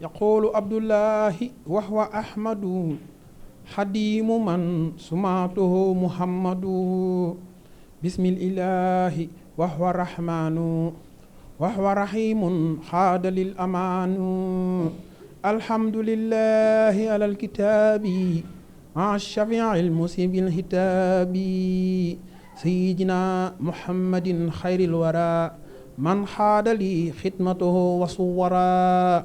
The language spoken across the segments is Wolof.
yaqulu abdullahi wahwa ahmadu xadimu man sumaatuhu muhammadu bismillahi wahwa rahmanu wahwa rahimun xaada lil amaanu alhamdulillahi ala alkitaabi maa shafii almusibi alhitaabi sayyidina muhammadin xayril wara man xaada li xidmatuhu wa suwara.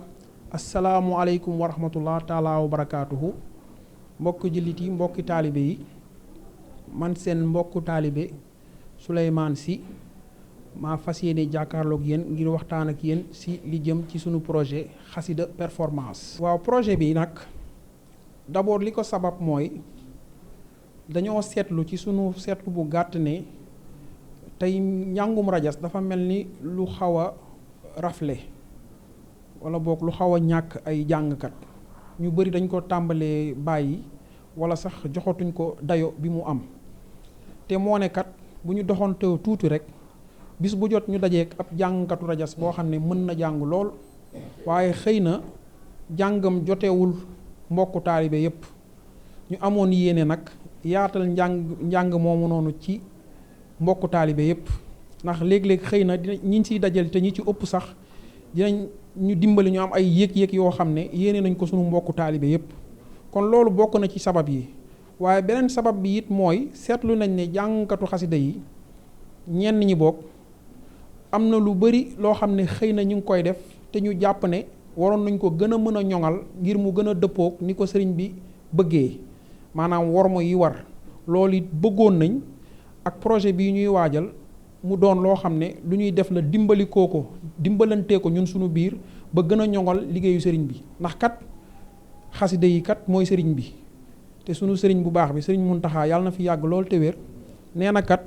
asalaamualeykum wa rahmatullah taala wa barakaatuhu. mbokki jullit yi mbokki taalibe yi, man seen mbokku taalibe Souleymane Sy maa fas yéene jàkkaarloog yéen ngir waxtaan ak yéen si li jëm ci sunu projet xasida performance. waaw, projet bi nag d'abord li ko sabab mooy dañoo seetlu ci sunu seetlu bu gàtt ne tey njàngum rajas dafa mel ni lu xaw a rafle wala boog lu xaw a ñàkk ay jàngkat. ñu bëri dañ ko tàmbalee bàyyi wala sax joxatuñ ko dayo bi mu am te moo ne kat bu ñu doxantoo tuuti rek bis bu jot ñu dajeek ab jàngkatu rajas boo xam ne mën na jàng lool waaye xëy na jàngam jotewul mbokku taalibe yépp. ñu amoon yéene nag yaatal njàng moomu noonu ci mbokku taalibe yépp, ndax léeg-léeg xëy na ñi ciy dajal te ñi ci ëpp sax dinañ ñu dimbali ñu am ay yéeg-yéeg yoo xam ne yéene nañ ko sunu mbokku taalibe yépp. kon loolu bokk na ci sabab yi. waaye beneen sabab bi it mooy seetlu nañ ne jàngkatu xasida yi ñenn ñi bokk am na lu bari loo xam ne xëy na ñu ngi koy def te ñu jàpp ne waroon nañ ko gën a mën a ñoŋal ngir mu gën a dëppoog ni ko sëriñ bi bëggee, maanaam wormo yi war. loolu it bëggoon nañ ak projet bii ñuy waajal mu doon loo xam ne lu ñuy def la dimbali kooko dimbalantee ko ñun suñu biir ba gën a ñoŋal liggéeyu sëriñ bi. ndax kat xasida yi kat mooy sëriñ bi te sunu sëriñ bu baax bi sëriñ Muntaxa yàlla na fi yàgg lool te wér nee na kat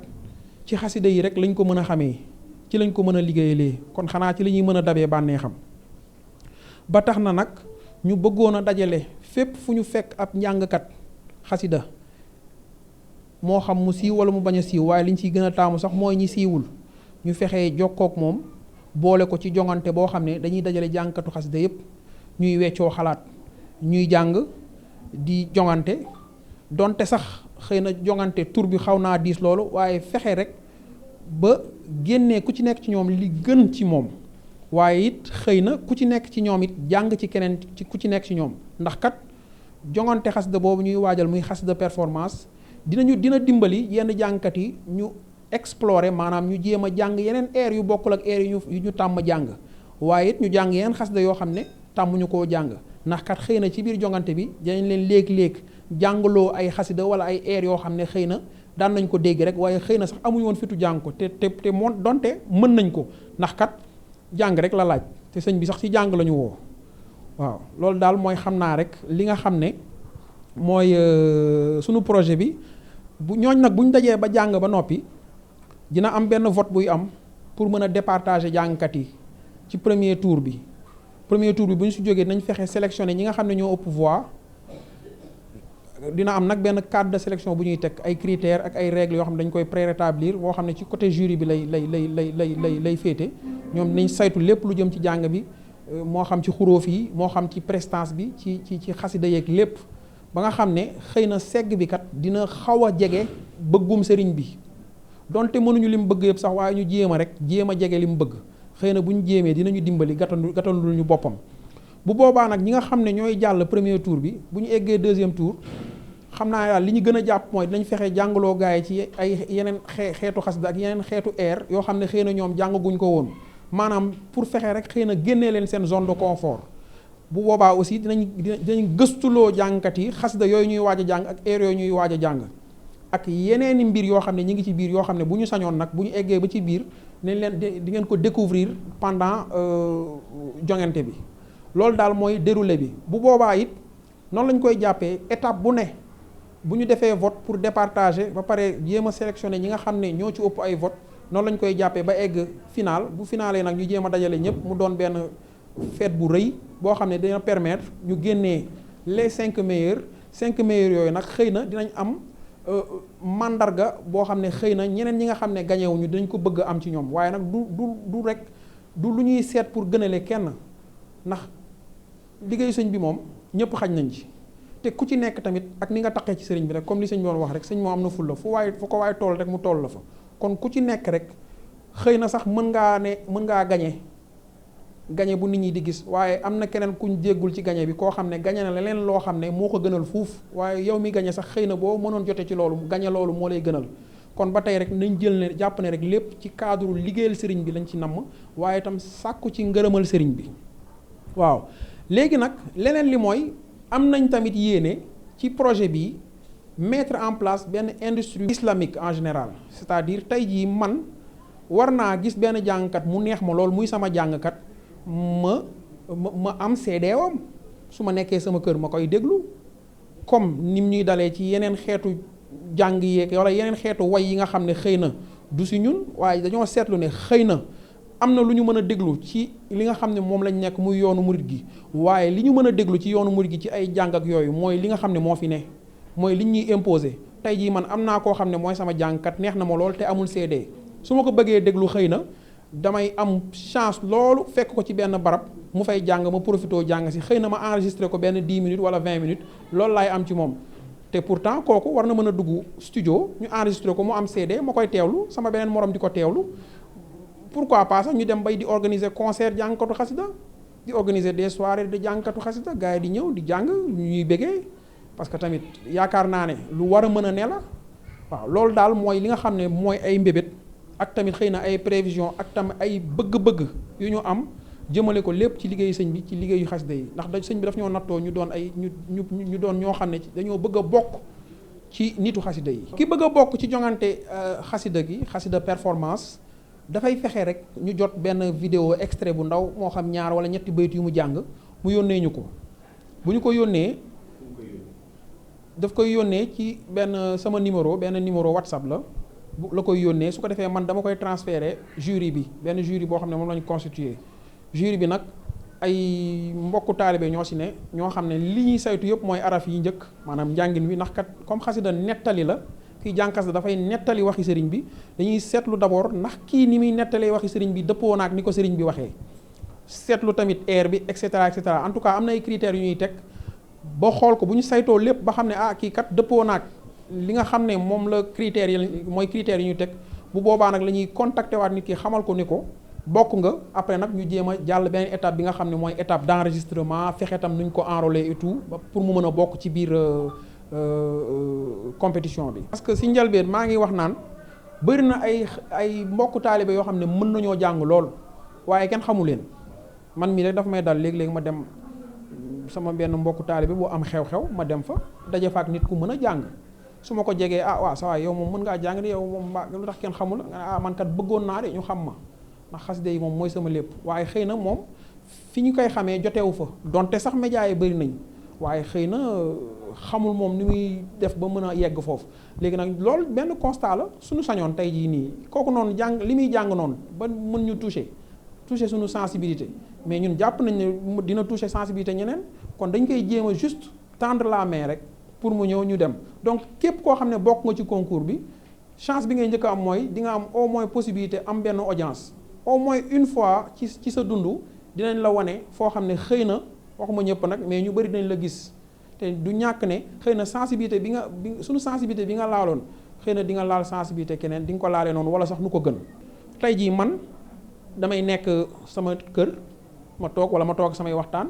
ci xasida yi rek lañ ko mën a xamee, ci lañ ko mën a liggéeyalee, kon xanaa ci la ñuy mën a dabee bànnee xam. ba tax na nag ñu bëggoon a dajale fépp fu ñu fekk ab njàngkat xasida, moo xam mu siiw wala mu bañ a siiw, waaye liñ ciy gën a taamu sax mooy ñi siiwul, ñu fexee jokkook moom boole ko ci jongante boo xam ne dañuy dajale jàngkatu xasida yépp ñuy weccoo xalaat, ñuy jàng di jongante. donte sax xëy na jongante tur bi xaw naa diis loolu, waaye fexe rek ba génnee ku ci nekk ci ñoom li gën ci moom, waaye it xëy na ku ci nekk ci ñoom it jàng ci keneen ci ku ci nekk ci ñoom. ndax kat jongante xasida boobu ñuy waajal muy xasida performance dina dimbali yenn jàngkat yi ñu explorer, maanaam ñu jéem a jàng yeneen air yu bokkul ak air yu ñu tàmm jàng, waaye it ñu jàng yeneen xasida yoo xam ne tàmmuñu koo jàng. ndax kat xëy na ci biir jongante bi dinañ leen léeg-léeg jàngaloo ay xasida wala ay air yoo xam ne xëy na daan nañ ko dégg rek, waaye xëy na sax amuñu woon fitu jàng ko te moom donte mën nañ ko, ndax kat jàng rek la laaj te sëñ bi sax ci jàng la ñu woo. waaw, loolu daal mooy xam naa rek li nga xam ne mooy sunu projet bi. bu ñooñ nag bu ñu dajee ba jàng ba noppi dina am benn vote buy am pour mën a départager jàngkat yi ci premier tour bi. premier tour bi bu ñu si jógee nañ fexe sélectionné ñi nga xam ne ñoo ëpp voix. dina am nag benn cadre de sélection bu ñuy teg ay critères ak ay règles yoo xam ne dañ koy préétablir, boo xam ne ci côté jury bi lay féete. ñoom nañ saytu lépp lu jëm ci jàng bi, moo xam ci xuróof yi, moo xam ci prestance bi, ci xasida yeeg lépp, ba nga xam ne xëy na segg bi kat dina xaw a jege bëggum sëriñ bi. donte mënuñu lim bëgg yëpp sax, waaye ñu jéem a jege li mu bëgg. xëy na bu ñu jéemee dinañu dimbali gàttandul ñu boppam. bu boobaa nag ñi nga xam ne ñooy jàll premier tour bi, bu ñu eggee deuxième tour, xam naa daal li ñu gën a jàpp mooy dinañ fexe jàngaloo gaay ci ay yeneen xeetu xasida ak yeneen xeetu air yoo xam ne xëy na ñoom jàngaguñ ko woon, maanaam pour fexe rek xëy na génnee leen seen zone de confort. bu boobaa aussi dinañ gëstuloo jàngkat yi xasida yooyu ñuy waaj a jàng ak air yooyu ñuy waaj a jàng, ak yeneeni mbir yoo xam ne ñi ngi ci biir yoo xam ne bu ñu sañoon nag bu ñu eggee ba ci biir nañ leen di ngeen ko découvrir pendant jongante bi. loolu daal mooy déroulé bi. bu boobaa it noonu lañ koy jàppee, étape bu ne bu ñu defee vote pour départager ba pare jéem a sélectionné ñi nga xam ne ñoo ci ëpp ay vote, noonu lañ koy jàppee ba egg final. bu finaalee nag ñu jéem a dajale ñëpp mu doon benn fête bu rëy boo xam ne dina permettre ñu génnee les 5 meilleurs yooyu nag xëy na dinañ am mandarga boo xam ne xëy na ñeneen ñi nga xam ne gañewuñu dinañ ko bëgg am ci ñoom. waaye nag du rek du lu ñuy seet pour gënale kenn, ndax liggéeyu sëñ bi moom ñëpp xaj nañ ci te ku ci nekk tamit ak ni nga taqee ci sëriñ bi rek comme li sëñ bi doon wax rek sëñ moo am na ful la fu ko waaye tool rek mu toll la fa kon ku ci nekk rek xëy na sax mën ngaa gañe bu nit ñi di gis waaye am na keneen kuñ jéggul ci gañe bi koo xam ne gañe na leneen loo xam ne moo ko gënal fuuf waaye yow mi gañe sax xëy na boo mënoon jote ci loolu gañe loolu moo lay gënal kon ba tey rek nañ jël ne jàpp ne rek lépp ci cadre liggéeyal sëriñ bi lañ ci namm waaye itam sàkku ci ngërëmal sëriñ bi waaw léegi nag leneen li mooy am nañ tamit yéene ci projet bi mettre en place benn industrie islamique en général c'est-à-dire tey jii man war naa gis benn jàngkat mu neex ma loolu muy sama jàngkat ma am CD-wam su ma nekkee sama kër ma koy déglu comme nim ñuy dalee ci yeneen xeetu jàng yeeg wala yeneen xeetu way yi nga xam ne xëy na du si ñun waaye dañoo seetlu ne xëy na am na lu ñu mën a déglu ci li nga xam ne moom lañ nekk muy yoonu murit gi waaye li ñu mën a déglu ci yoonu murit gi ci ay jàng ak yooyu mooy li nga xam ne moo fi ne mooy liñ ñuy imposer tey jii man am naa koo xam ne mooy sama jàngkat neex na ma lool te amul CD su ma ko bëggee déglu xëy na damay am chance loolu fekk ko ci benn barab mu fay jàng ma profité jàng si xëy na ma enregistré ko benn 10 minutes wala 20 minutes loolu laay am ci moom te pourtant kooku war na mën a dugg studio ñu enregistré ko mu am CD ma koy teewlu sama beneen morom di ko teewlu pourquoi pas sax ñu dem bay di organiser concert jàngkatu xasida di organiser des soirées de jàngkatu xasida gars yi di ñëw di jàng ñuy bëggee parce que tamit yaakaar naa ne lu war a mën a ne la waaw loolu daal mooy li nga xam ne mooy ay mbébét ak tamit xëy na ay prévision ak tamit ay bëgg-bëgg yu ñu am jëmale ko lépp ci liggéeyu sëñ bi ci liggéeyu xasida yi ndax sëñ bi daf ñoo nattoo ñu doon ay ñu doon ñoo xam ne dañoo bëgg a bokk ci nitu xasida yi ki bëgg a bokk ci jongante xasida gi xasida performance dafay fexe rek ñu jot benn vidéo extrait bu ndaw moo xam ñaar wala ñetti bayt yu mu jàng mu yónnee ñu ko bu ñu ko yónnee daf koy yónnee ci benn sama numéro WhatsApp la koy yónnee su ko defee man dama koy transférer jury bi benn jury boo xam ne moom la ñu constitué jury bi nag ay mbokku taalibe ñoo si ne ñoo xam ne li ñuy saytu yëpp mooy araf yi njëkk maanaam njàngin wi ndax kat comme xasida nettali la kii jànkas dafay nettali waxi sëriñ bi dañuy seetlu d'abord ndax kii ni muy nettalee waxi sëriñ bi dëppoo naak ni ko sëriñ bi waxee seetlu tamit air bi et cetera en tout cas am na ay critères yu ñuy teg ba xool ko bu ñu saytoo lépp ba xam ne kii kat dëppoo naak li nga xam ne moom la critères yi mooy critères yi ñu teg bu boobaa nag la ñuy contacter waat nit ki xamal ko ni ko bokk nga après nag ñu jéem a jàll beneen étape bi nga xam ne mooy étape d'enregistrement fexe tam nuñ ko enrôler et tout pour mu mën a bokk ci biir compétition bi. parce que si njëlbeen maa ngi wax naan bëri na ay mbokku taalibe yoo xam ne mën nañoo jàng lool waaye kenn xamu leen man mii rek dafa may dal léegi-léegi ma dem sama benn mbokku taalibe bu am xew-xew ma dem fa daje fa ak nit ku mën a jàng. su ma ko jegee waaw sa waay yow moom mën ngaa jàng de yow moom mbaa lu tax kenn xamul nga man kat bëggoon naa de ñu xam ma ndax xasida yi moom mooy sama lépp waaye xëy na moom fi ñu koy xamee jotewu fa donte sax médias yi bëri nañ waaye xëy na xamul moom ni muy def ba mën a yegg foofu léegi nag loolu benn constat la suñu sañoon tey jii nii kooku noonu jàng li muy jàng noonu ba mën ñu toucher suñu sensibilité mais ñun jàpp nañ ne dina toucher sensibilité ñeneen kon dañ koy jéem a juste tendre la main rek pour mu ñëw ñu dem donc képp koo xam ne bokk nga ci concours bi chance bi ngay njëkk a am mooy di nga am au moins possibilité am benn audience au moins une fois ci sa dund dinañ la wane foo xam ne xëy na waxuma ñëpp nag mais ñu bëri dinañ la gis te du ñàkk ne xëy na sensibilité bi suñu sensibilité bi nga laaloon xëy na di nga laal sensibilité keneen di nga ko laalee noonu wala sax nu ko gën tey jii man damay nekk sama kër ma toog wala ma toog samay waxtaan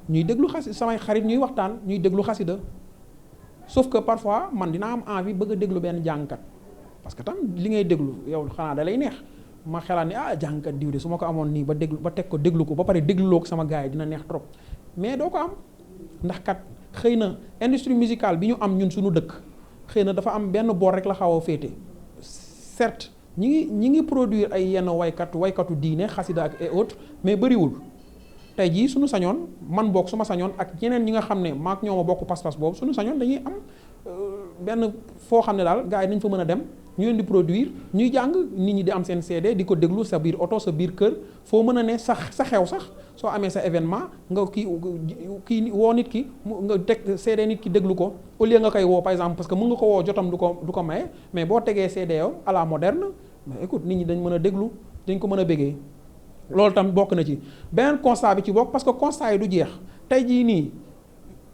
ñuy déglu samay xarit ñuy waxtaan ñuy déglu xasida sauf que parfois man dinaa am envie bëgg a déglu benn jàngkat parce que tam li ngay déglu yow xanaa da lay neex ma xelaat ni jàngkat diw de su ma ko amoon nii ba teg ko déglu ko ba pare dégluloo ko sama gars yi dina neex trop mais doo ko am ndax kat xëy na industrie musicale bi ñu am ñun suñu dëkk xëy na dafa am benn boor rek la xaw a féete certes ñi ngi produire ay yenn waykatu diine xasida ak et autres mais bëriwul tey jii suñu sañoon man bokk su ma sañoon ak ñeneen ñi nga xam ne maak ñoo ma bokk pas-pas boobu suñu sañoon dañuy am benn foo xam ne daal gars yi nañ fa mën a dem ñu leen di produire ñuy jàng nit ñi di am seen CD di ko déglu sa biir oto sa biir kër foo mën a ne sa xew sax soo amee sa événement nga kii woo nit ki nga teg CD nit ki déglu ko au lieu nga koy woo par exemple parce que mën nga ko woo jotam du ko maye mais boo tegee CD yow à la moderne mais écoute nit ñi dañ mën a déglu dañ ko mën a bégee loolu tam bokk na ci beneen constat bi ci bokk parce que constat yi du jeex tey jii nii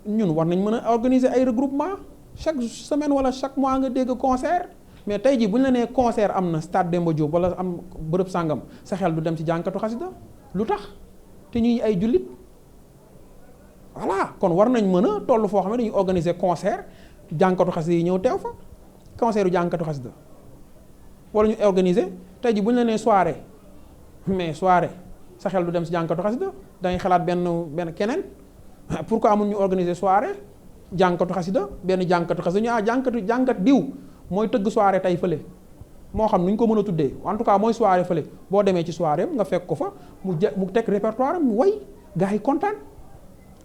ñun war nañ mën a organiser ay regroupement chaque semaine wala chaque mois nga dégg concert. mais tey jii bu ñu la nee concert am na stade Demba Diop wala am bërëb sàngam sa xel du dem ci jànkatu xasida lu tax te ñuy ay jullit voilà kon war nañ mën a toll foo xam ne dañuy organiser concert jànkatu xasida yi ñëw teew fa concert yu jànkatu xasida wala ñu organiser tey jii bu ñu la nee soirée mais soirée sa xel du dem ci jànkatu xasida dangay xalaat benn keneen pourquoi amul ñu organiser soirée jànkatu xasida benn jànkatu xasida ñu jànkat diw mooy tëgg soirée tey fële moo xam nu ñu ko mën a tuddee en tout cas mooy soirée fële boo demee ci soirée nga fekk ko fa mu teg répertoire am mu way gars yi kontaan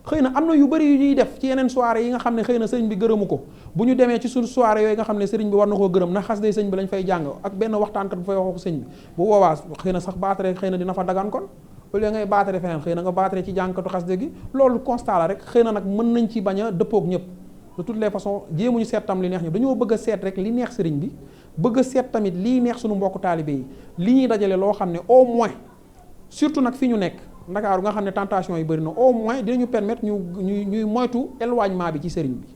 xëy na am na yu bëri yu ñuy def ci yeneen soirée yi nga xam ne xëy na sëriñ bi gërëmu ko bu ñu demee ci suñu soirée yooyu nga xam ne sëriñ bi war na koo gërëm ndax xas day sëñ bi lañ fay jàng ak benn waxtaankat bu fay waxoo ko sëñ bi bu boobaa xëy na sax baatare xëy na dina fa dagaan kon au lieu ngay baatare feneen xëy na nga baatare ci jàngkatu xas gi loolu constat la rek xëy na nag mën nañ ci bañ a dëppoog ñëpp de toutes les façons jéemuñu seet tam li neex ñu dañoo bëgg a seet rek li neex sëriñ bi bëgg a seet tamit lii neex suñu mbokku taalibe yi li ñuy dajale loo xam ne au moins surtout nag fi ñu nekk Ndakaaru nga xam ne tentation yi bëri na au moins dinañu permettre ñuy moytu éloignement bi ci sëriñ bi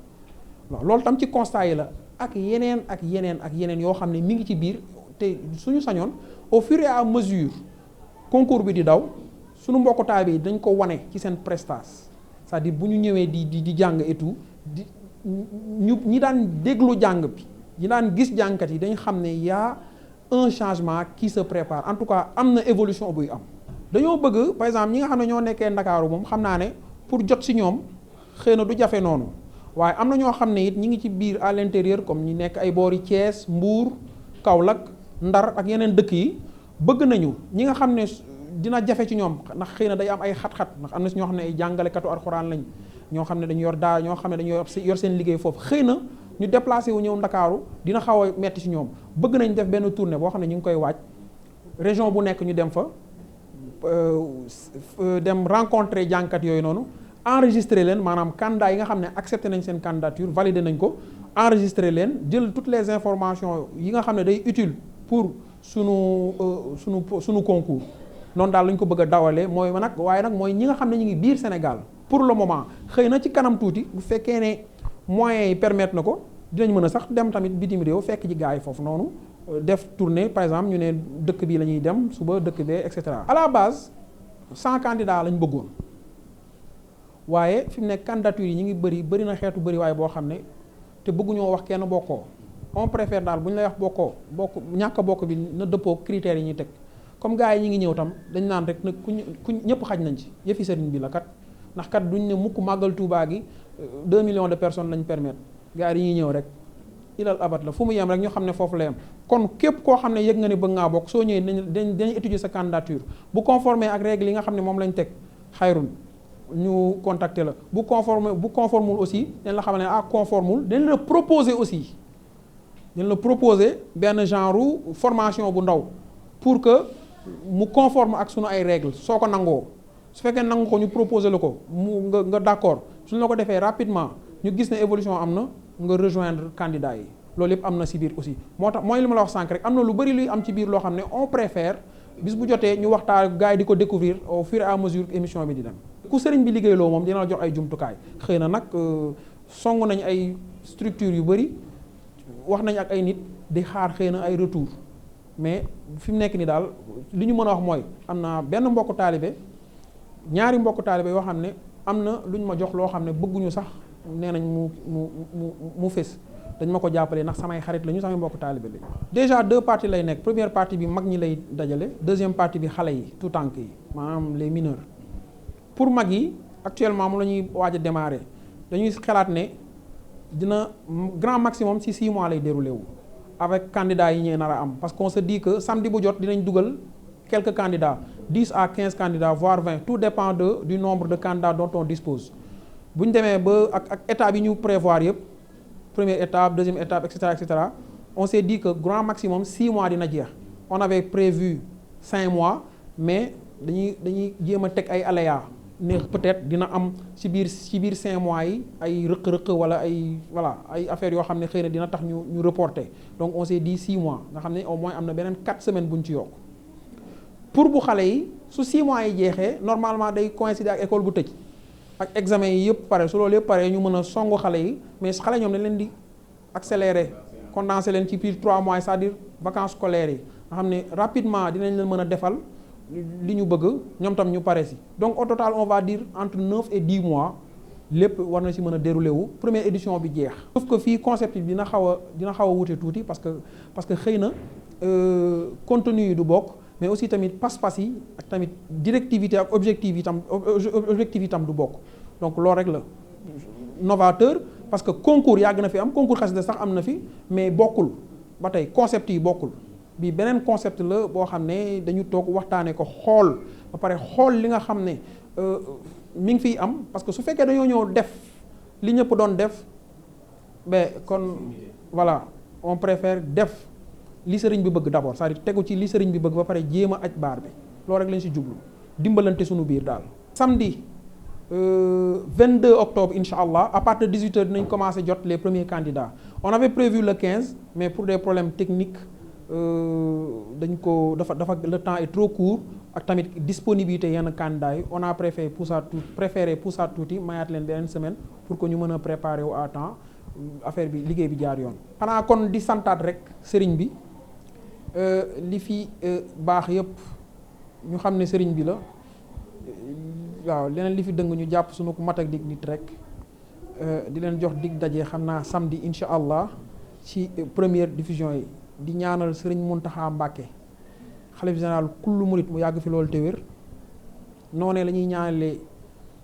waaw loolu tam ci constat yi la ak yeneen yoo xam ne mi ngi ci biir te suñu sañoon au fur et à mesure concours bi di daw suñu mbokku taalibe yi dañ ko wane ci seen prestation c'est-à-dire bu ñu ñëwee di jàng et tout ñi daan déglu jàng bi ñi daan gis jàngkat yi dañ xam ne y a un changement qui se prépare en tout cas am na évolution buy am dañoo bëgg par exemple ñi nga xam ne ñoo nekkee Ndakaaru moom xam naa ne pour jot ci ñoom xëy na du jafe noonu waaye am na ñoo xam ne it ñi ngi ci biir à l'intérieur comme ñi nekk ay boori Thiès Mbour Kaolack Ndar ak yeneen dëkk yi bëgg nañu ñi nga xam ne dina jafe ci ñoom ndax xëy na day am ay xat-xat ndax am na si ñoo xam ne ay jàngalekatu alxuraan lañ ñoo xam ne dañu yor daara ñoo xam ne dañu yor seen liggéey foofu xëy na ñu déplacé wu ñëw Ndakaaru dina xaw a metti ci ñoom bëgg nañ def benn tournée boo xam ne ñu ngi koy waaj région bu nekk ñu dem fa dem rencontrer jàngkat yooyu noonu enregistrer leen maanaam candidat yi nga xam ne accepté nañ seen candidature validé nañ ko enregistrer leen jël toutes les informations yi nga xam ne day utile pour sunu concours noonu daal lañ ko bëgg a dawalee mooy nag waaye nag mooy ñi nga xam ne ñu ngi biir Sénégal pour le moment xëy na ci kanam tuuti bu fekkee ne moyens yi permettre na ko dinañ mën a sax dem tamit bitim réew fekk ci gars yi foofu noonu def tournée par exemple ñu ne dëkk bi la ñuy dem suba dëkk bee et cetera. À la base 100 candidats lañ bëggoon waaye fi mu nekk candidature yi ñu ngi bëri na xeetu bëri waaye boo xam ne te bëgguñoo wax kenn bokkoo on préfère daal bu ñu lay wax bokk ñàkk a bokk bi na dëppoo critères yi ñuy teg comme gars yi ñi ngi ñëw tam dañ naan rek nag ku ñëpp xaj nañ ci yëfi sëriñ bi la kat ndax kat duñ ne mukk màggal Tuubaa gi 2 millions de personnes lañ permettre gars yi ñuy ñëw rek ilal abat la fu mu yem rek ñu xam ne foofu la yem kon képp koo xam ne yëg nga ne bëgg ngaa bokk soo ñëwee dañuy étudier sa candidature bu conformer ak règle yi nga xam ne moom lañ teg xayrun ñu contacter la bu conformul aussi dañ la xam ne conformul dañ la proposer aussi dañ la proposer benn genre formation bu ndaw pour que mu conforme ak sunu ay règles soo ko nangoo su fekkee nangu ko ñu proposer la ko mu nga d'accord suñu la ko defee rapidement ñu gis ne évolution am na nga rejoindre candidat yi loolu yëpp am na si biir aussi moo tax mooy li ma la wax sànq rek am na lu bari luy am ci biir loo xam ne on préfère bis bu jotee ñu waxtaan gars yi di ko découvrir au fur et à mesure que émission bi di dem ku sëriñ bi liggéeyloo moom dina la jox ay jumtukaay xëy na nag song nañ ay structures yu bari wax nañ ak ay nit di xaar xëy na ay retour mais fi mu nekk ni daal li ñu mën a wax mooy am na benn mbokku taalibe ñaari mbokku taalibe yoo xam ne am na lu ñu ma jox loo xam ne bëgguñu sax nee nañ mu fés dañ ma ko jàppale ndax samay xarit la ñu samay mbokku taalibe lañu. déjà 2 parties lay nekk première partie bi mag ñi lay dajale deuxième partie bi xale yi tout tànk yi maanaam les mineurs pour mag yi actuellement moom la ñuy waaj a démarrer dañuy xalaat ne dina grand maximum ci 6 mois lay déroulé wu avec candidats yi ñuy nar a am parce qu'on se dit que samedi bu jot dinañ dugal quelques candidats 10 à 15 candidats voire 20 tout dépend du nombre de candidats dont on dispose bu ñu demee ba ak étape yi ñu prévoir yëpp première étape deuxième étape et cetera on s'est dit que grand maximum 6 mois dina jeex on avait prévu 5 mois mais dañuy jéem a teg ay aléas ne peut-être dina am ci biir 5 mois yi ay rëq-rëq wala ay affaires yoo xam ne xëy na dina tax ñu reporter donc on s'est dit 6 mois nga xam ne au moins am na beneen 4 semaines bu ñu ci yokk pour bu xale yi su 6 mois yi jeexee normalement day coïncider ak école bu tëj ak examen yi yëpp pare su loolu yëpp pare ñu mën a songu xale yi mais xale ñoom dañ leen di accélérer condenser leen ci biir 3 mois c'est-à-dire vacances scolaires yi nga xam ne rapidement dinañ leen mën a defal li ñu bëgg ñoom tam ñu pare si donc au total on va dire entre 9 et 10 mois lépp war na si mën a déroulé wu première édition bi jeex. sauf que fii concept bi dina xaw a wute tuuti parce que xëy na contenu yi du bokk mais aussi tamit pas-pas yi ak tamit directivité ak objectif yi tam du bokk donc loolu rek la novateur parce que concours yàgg na fi am concours xasida sax am na fi mais bokkul ba tey concept yi bokkul bi beneen concept la boo xam ne dañu toog waxtaanee ko xool ba pare xool li nga xam ne mi ngi fiy am parce que su fekkee dañoo ñëw def li ñëpp doon def ba kon voilà on préfère def li sëriñ bi bëgg d'abord c'est-à-dire tegu ci li sëriñ bi bëgg ba pare jéem a aj baar bi loolu rek lañ si jublu dimbalante suñu biir daal. samedi 22 octobre incha allah à partir de 18h dinañ commencer jot les premiers candidats on avait prévu le 15 mais pour des problèmes techniques dañ ko dafa le temps est trop court ak tamit disponibilité yenn candidats yi on a préféré poussaat tuuti mayaat leen beneen semaine pour que ñu mën a préparer wu à temps affaire bi liggéey bi jaar yoon. xanaa kon di santaat rek sëriñ bi li fi baax yëpp ñu xam ne sëriñ bi la waaw leneen li fi dëng ñu jàpp suñu ko mat ak dig nit rek di leen jox dig daje xam naa samedi incha allah ci première diffusion yi. di ñaanal sëriñ Muntaxa Mbàkke xalif général kullu murit mu yàgg fi loolu te wér noonee la ñuy ñaanalee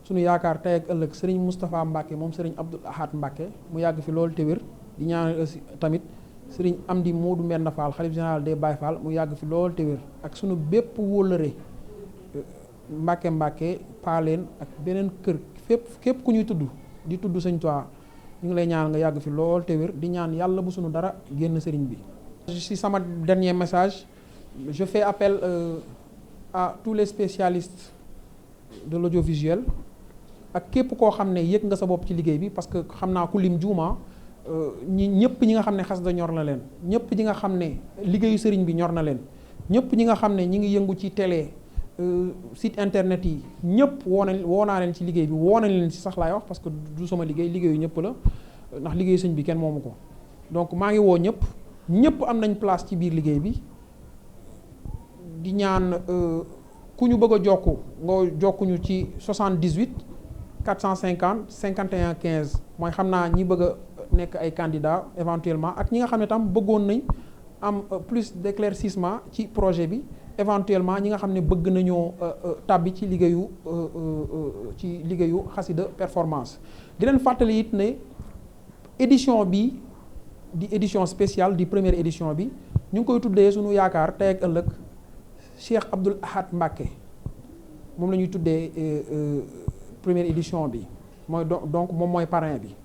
suñu yaakaar tey ak ëllëg sëriñ Moustapha Mbàkke moom sëriñ Abdul Ahad Mbàkke mu yàgg fi loolu te wér di ñaanal aussi tamit sëriñ Amdi Moodu Mbenn Fall xalif général des Baye Fall mu yàgg fi loolu te wér ak suñu bépp wóllëre Mbàkke paaleen ak beneen kër képp ku ñuy tudd di tudd sëñ Tuubaa ñu ngi lay ñaan nga yàgg fi loolu te wér di ñaan yàlla bu suñu dara génn sëriñ bi. Si sama dernier message je fais appel à tous les spécialistes de l'audiovisuel ak képp koo xam ne yëg nga sa bopp ci liggéey bi parce que xam naa ku lim juuma ñëpp ñi nga xam ne xasida ñor na leen ñëpp ñi nga xam ne liggéeyu sëriñ bi ñor na leen ñëpp ñi nga xam ne ñi ngi yëngu ci télé site internet yi ñëpp woo naa leen ci liggéey bi woo nañ leen ci sax laay wax parce que du sama liggéeyu ñëpp la ndax liggéeyu sëñ bi kenn moomu ko donc maa ngi woo ñëpp am nañ place ci biir liggéey bi di ñaan ku ñu bëgg a jokku nga jokkuñu ci 78 450 51 15 mooy xam naa ñi bëgg a nekk ay candidats éventuellement ak ñi nga xam ne tam bëggoon nañ am plus d'éclaircissement ci projet bi éventuellement ñi nga xam ne bëgg nañoo tàbbi ci liggéeyu xasida performance di leen fàttali it ne édition bi di édition spéciale di première édition bi ñu ngi koy tuddee suñu yaakaar tey ak ëllëg Cheikh Abdoul Ahad Mbacké moom la ñuy tuddee première édition bi mooy donc moom mooy parrain bi